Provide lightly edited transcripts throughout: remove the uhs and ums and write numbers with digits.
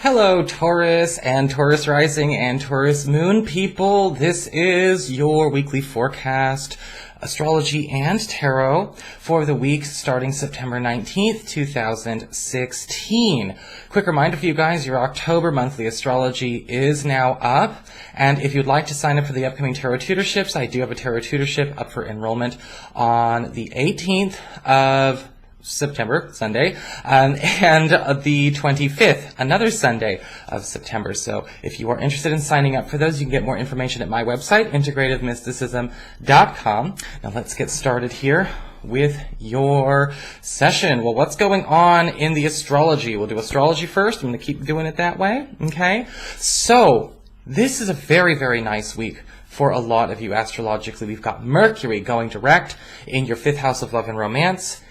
Hello, Taurus and Taurus Rising and Taurus Moon people. This is your weekly forecast, astrology and tarot for the week starting September 19th, 2016. Quick reminder for you guys, your October monthly astrology is now up. And if you'd like to sign up for the upcoming tarot tutorships, I do have a tarot tutorship up for enrollment on the 18th of September, Sunday, and the 25th, another Sunday of September. So if you are interested in signing up for those, you can get more information at my website, integrativemysticism.com. Now let's get started here with your session. Well, what's going on in the astrology? We'll do astrology first. I'm going to keep doing it that way, okay? So this is a very, very nice week for a lot of you astrologically. We've got Mercury going direct in your 5th house of love and romance,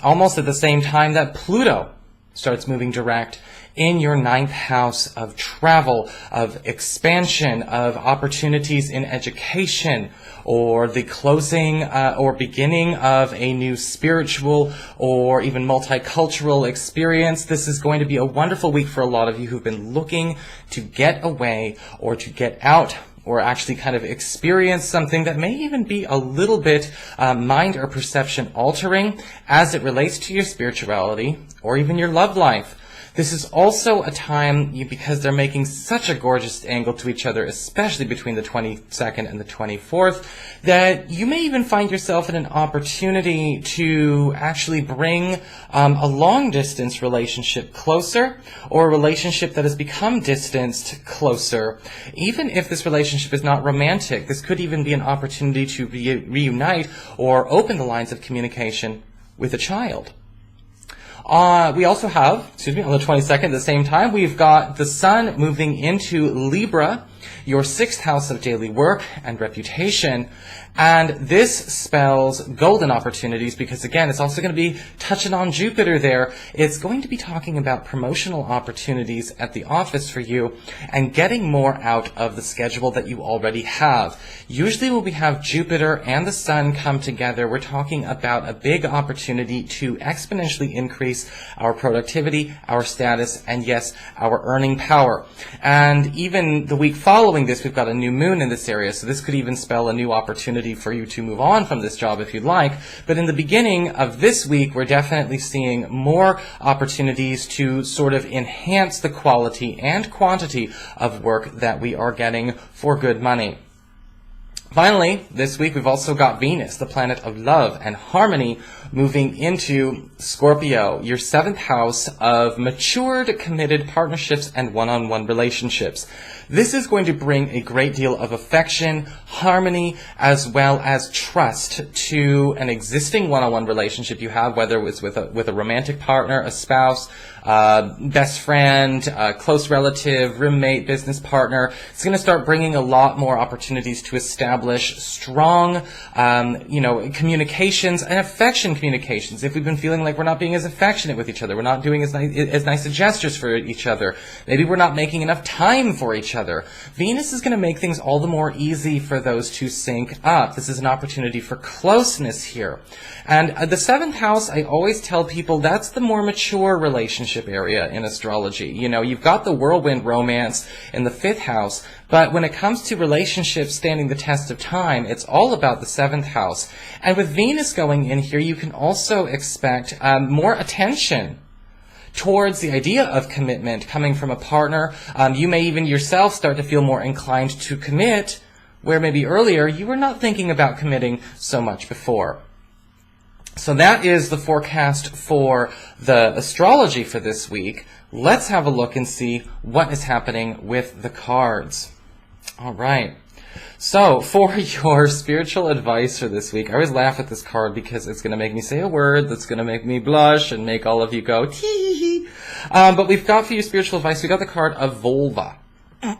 almost at the same time that Pluto starts moving direct in your 9th house of travel, of expansion, of opportunities in education, or the closing or beginning of a new spiritual or even multicultural experience. This is going to be a wonderful week for a lot of you who've been looking to get away or to get out or actually kind of experience something that may even be a little bit mind or perception altering as it relates to your spirituality or even your love life. This is also a time, because they're making such a gorgeous angle to each other, especially between the 22nd and the 24th, that you may even find yourself in an opportunity to actually bring a long-distance relationship closer, or a relationship that has become distanced closer. Even if this relationship is not romantic, this could even be an opportunity to reunite or open the lines of communication with a child. We also have, on the 22nd, at the same time, we've got the Sun moving into Libra, your 6th house of daily work and reputation. And this spells golden opportunities because, again, it's also going to be touching on Jupiter there. It's going to be talking about promotional opportunities at the office for you and getting more out of the schedule that you already have. Usually when we have Jupiter and the Sun come together, we're talking about a big opportunity to exponentially increase our productivity, our status, and yes, our earning power. And even the week following this, we've got a new moon in this area, so this could even spell a new opportunity for you to move on from this job if you'd like. But in the beginning of this week, we're definitely seeing more opportunities to sort of enhance the quality and quantity of work that we are getting for good money. Finally, this week we've also got Venus, the planet of love and harmony, moving into Scorpio, your 7th house of matured, committed partnerships and one-on-one relationships. This is going to bring a great deal of affection, harmony, as well as trust to an existing one-on-one relationship you have, whether it's with a romantic partner, a spouse, best friend, close relative, roommate, business partner. It's going to start bringing a lot more opportunities to establish strong, communications and affection communications. If we've been feeling like we're not being as affectionate with each other, we're not doing as nice gestures for each other, maybe we're not making enough time for each other, Venus is going to make things all the more easy for those to sync up. This is an opportunity for closeness here. And the 7th house, I always tell people, that's the more mature relationship area in astrology. You've got the whirlwind romance in the 5th house, but when it comes to relationships standing the test of time, it's all about the 7th house. And with Venus going in here, you can also expect more attention towards the idea of commitment coming from a partner. You may even yourself start to feel more inclined to commit, where maybe earlier you were not thinking about committing so much before. So that is the forecast for the astrology for this week. Let's have a look and see what is happening with the cards. All right. So for your spiritual advice for this week, I always laugh at this card because it's going to make me say a word that's going to make me blush and make all of you go tee. But we've got for your spiritual advice, we got the card of vulva. Yeah.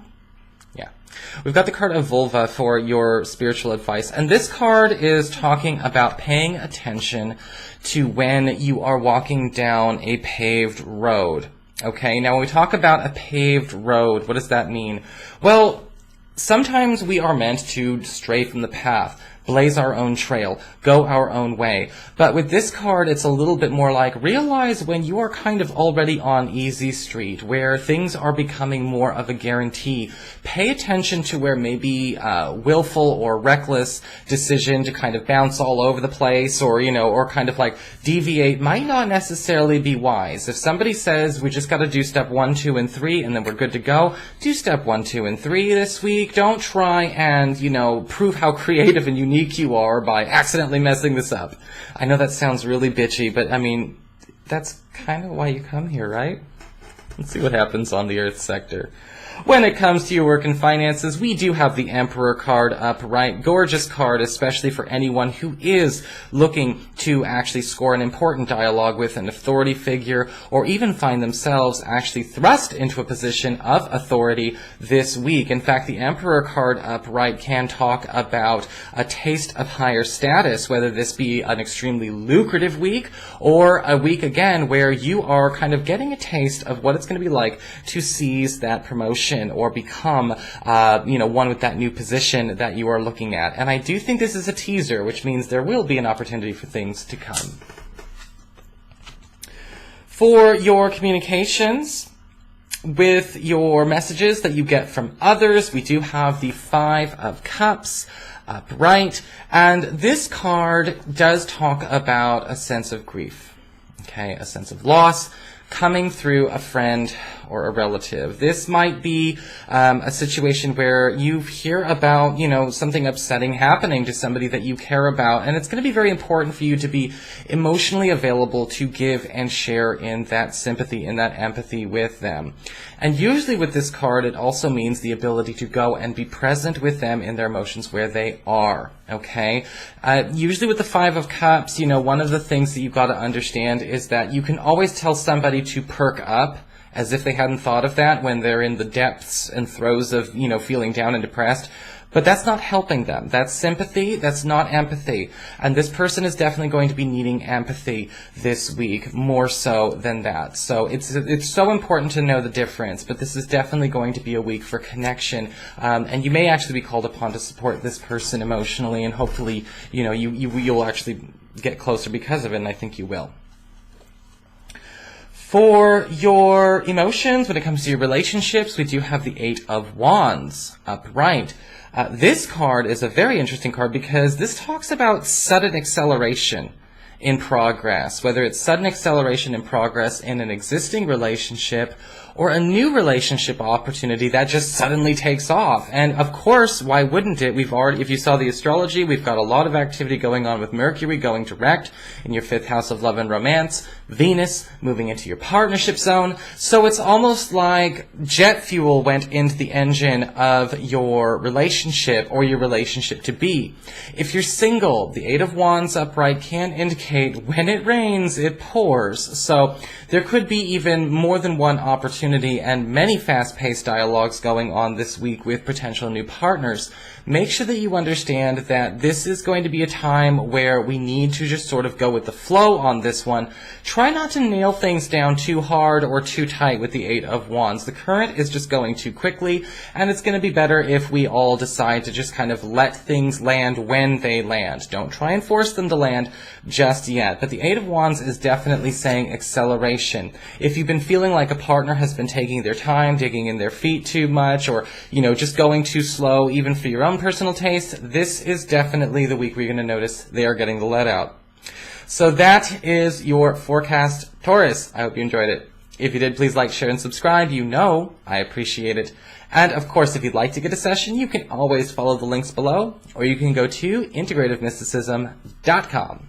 We've got the card of vulva for your spiritual advice. And this card is talking about paying attention to when you are walking down a paved road. Okay, now when we talk about a paved road, what does that mean? Well, sometimes we are meant to stray from the path. blaze our own trail, go our own way. But with this card, it's a little bit more like, realize when you are kind of already on easy street, where things are becoming more of a guarantee. Pay attention to where maybe willful or reckless decision to kind of bounce all over the place, or, you know, or kind of like deviate might not necessarily be wise. If somebody says we just got to do step 1, 2, and 3 and then we're good to go, do step 1, 2, and 3 this week. Don't try and, you know, prove how creative and unique you are by accidentally messing this up. I know that sounds really bitchy, but I mean, that's kind of why you come here, right? Let's see what happens on the Earth sector. When it comes to your work and finances, we do have the Emperor card upright. Gorgeous card, especially for anyone who is looking to actually score an important dialogue with an authority figure, or even find themselves actually thrust into a position of authority this week. In fact, the Emperor card upright can talk about a taste of higher status, whether this be an extremely lucrative week, or a week, again, where you are kind of getting a taste of what it's going to be like to seize that promotion or become, one with that new position that you are looking at. And I do think this is a teaser, which means there will be an opportunity for things to come. For your communications with your messages that you get from others, we do have the 5 of Cups upright. And this card does talk about a sense of grief, okay, a sense of loss coming through a friend or a relative. This might be a situation where you hear about, something upsetting happening to somebody that you care about, and it's going to be very important for you to be emotionally available to give and share in that sympathy, in that empathy with them. And usually with this card, it also means the ability to go and be present with them in their emotions where they are, okay? Usually with the 5 of Cups, one of the things that you've got to understand is that you can always tell somebody to perk up, as if they hadn't thought of that when they're in the depths and throes of, feeling down and depressed. But that's not helping them. That's sympathy. That's not empathy. And this person is definitely going to be needing empathy this week, more so than that. So it's so important to know the difference, but this is definitely going to be a week for connection. And you may actually be called upon to support this person emotionally, and hopefully, you'll actually get closer because of it, and I think you will. For your emotions, when it comes to your relationships, we do have the 8 of Wands upright. This card is a very interesting card because this talks about sudden acceleration in progress, whether it's sudden acceleration in progress in an existing relationship or a new relationship opportunity that just suddenly takes off. And of course, why wouldn't it? If you saw the astrology, we've got a lot of activity going on with Mercury going direct in your 5th house of love and romance, Venus moving into your partnership zone. So it's almost like jet fuel went into the engine of your relationship or your relationship to be. If you're single, the 8 of Wands upright can indicate when it rains, it pours. So there could be even more than one opportunity and many fast-paced dialogues going on this week with potential new partners. Make sure that you understand that this is going to be a time where we need to just sort of go with the flow on this one. Try not to nail things down too hard or too tight with the 8 of Wands. The current is just going too quickly, and it's going to be better if we all decide to just kind of let things land when they land. Don't try and force them to land just yet. But the 8 of Wands is definitely saying acceleration. If you've been feeling like a partner has been taking their time, digging in their feet too much, or, just going too slow, even for your own personal taste, this is definitely the week where you're going to notice they are getting the let out. So that is your forecast, Taurus. I hope you enjoyed it. If you did, please like, share, and subscribe. I appreciate it. And of course, if you'd like to get a session, you can always follow the links below, or you can go to integrativemysticism.com.